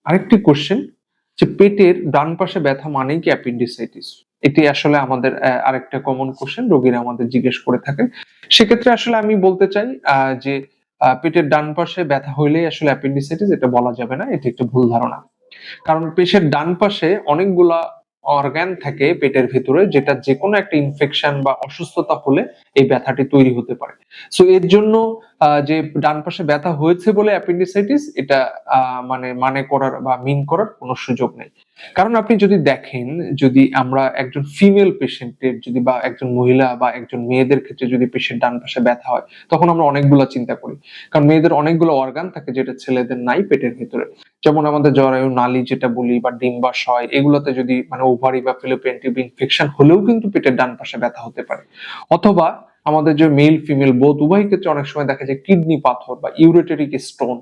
আরেকটি কোশ্চেন, যে পেটের ডান পাশে ব্যথা মানেই কি অ্যাপেন্ডিসাইটিস? এটি আসলে আমাদের আরেকটা কমন কোশ্চেন রোগীরা আমাদের জিজ্ঞেস করে থাকেন। সেক্ষেত্রে আসলে আমি বলতে চাই যে পেটের ডান পাশে ব্যথা হইলেই আসলে অ্যাপেন্ডিসাইটিস এটা বলা যাবে না। এটি একটা ভুল ধারণা। কারণ পেশের ডান পাশে অনেকগুলা অর্গান থাকে পেটের ভিতরে, যেটা যেকোনো একটা ইনফেকশন বা অসুস্থতা হলে এই ব্যথাটি তৈরি হতে পারে। সো এর জন্য যে ডান পাশে ব্যথা হয়েছে বলে অ্যাপেন্ডিসাইটিস এটা মানে করার বা মিন করার কোনো সুযোগ নেই। কারণ আপনি যদি দেখেন, যদি আমরা একজন ফিমেল পেশেন্টের যদি বা একজন মহিলা বা একজন মেয়েদের ক্ষেত্রে যদি পেশেন্ট ডান পাশে ব্যথা হয়, তখন আমরা অনেকগুলা চিন্তা করি। কারণ মেয়েদের অনেকগুলো অর্গান থাকে যেটা ছেলেদের নাই পেটের ভিতরে। যেমন আমাদের জরায়ু নালী যেটা বলি বা ডিম্বাশয়, এগুলোতে যদি ওভারি বা ফ্যালোপিয়ান টিউব ইনফেকশন হলেও কিন্তু পেটের ডান পাশে ব্যথা হতে পারে। অথবা আমাদের যে মেল ফিমেল বোথ উভয় ক্ষেত্রে অনেক সময় দেখা যায় কিডনি পাথর বা ইউরেটেরিক স্টোন,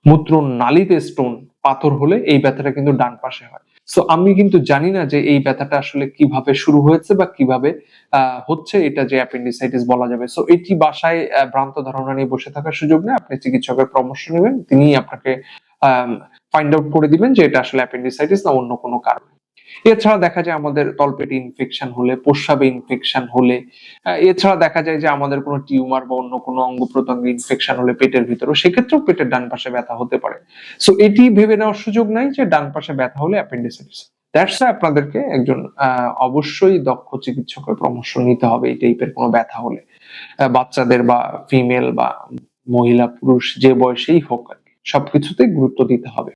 মূত্র নালীতে স্টোন, পাথর হলে এই ব্যথাটা কিন্তু ডান পাশে হয়। সো আমি কিন্তু জানি না যে এই ব্যথাটা আসলে কিভাবে শুরু হয়েছে বা কিভাবে হচ্ছে, এটা যে অ্যাপেন্ডিসাইটিস বলা যাবে। সো এটি বাসায় ভ্রান্ত ধারণা নিয়ে বসে থাকার সুযোগ নেই। আপনি চিকিৎসকের পরামর্শ নেবেন, তিনি আপনাকে ফাইন্ড আউট করে দিবেন যে এটা আসলে অ্যাপেন্ডিসাইটিস না অন্য কোনো কারণ। এছাড়া দেখা যায় আমাদের তলপেটে ইনফেকশন হলে, প্রস্রাবে ইনফেকশন হলে, এছাড়া দেখা যায় যে আমাদের কোনো টিউমার বা অন্য কোনো অঙ্গ প্রত্যঙ্গে ইনফেকশন হলে পেটের ভিতরে, সেক্ষেত্রেও পেটের ডান পাশে ব্যথা হতে পারে। সো এটি ভেবে নেওয়ার সুযোগ নাই যে ডান পাশে ব্যথা হলে অ্যাপেন্ডিসাইটিস। দ্যাটস ওয়াই আপনাদেরকে একজন অবশ্যই দক্ষ চিকিৎসকের পরামর্শ নিতে হবে এই টাইপের কোনো ব্যথা হলে। বাচ্চাদের বা ফিমেল বা মহিলা পুরুষ যে বয়সেই হোক আর কি, সবকিছুতেই গুরুত্ব দিতে হবে।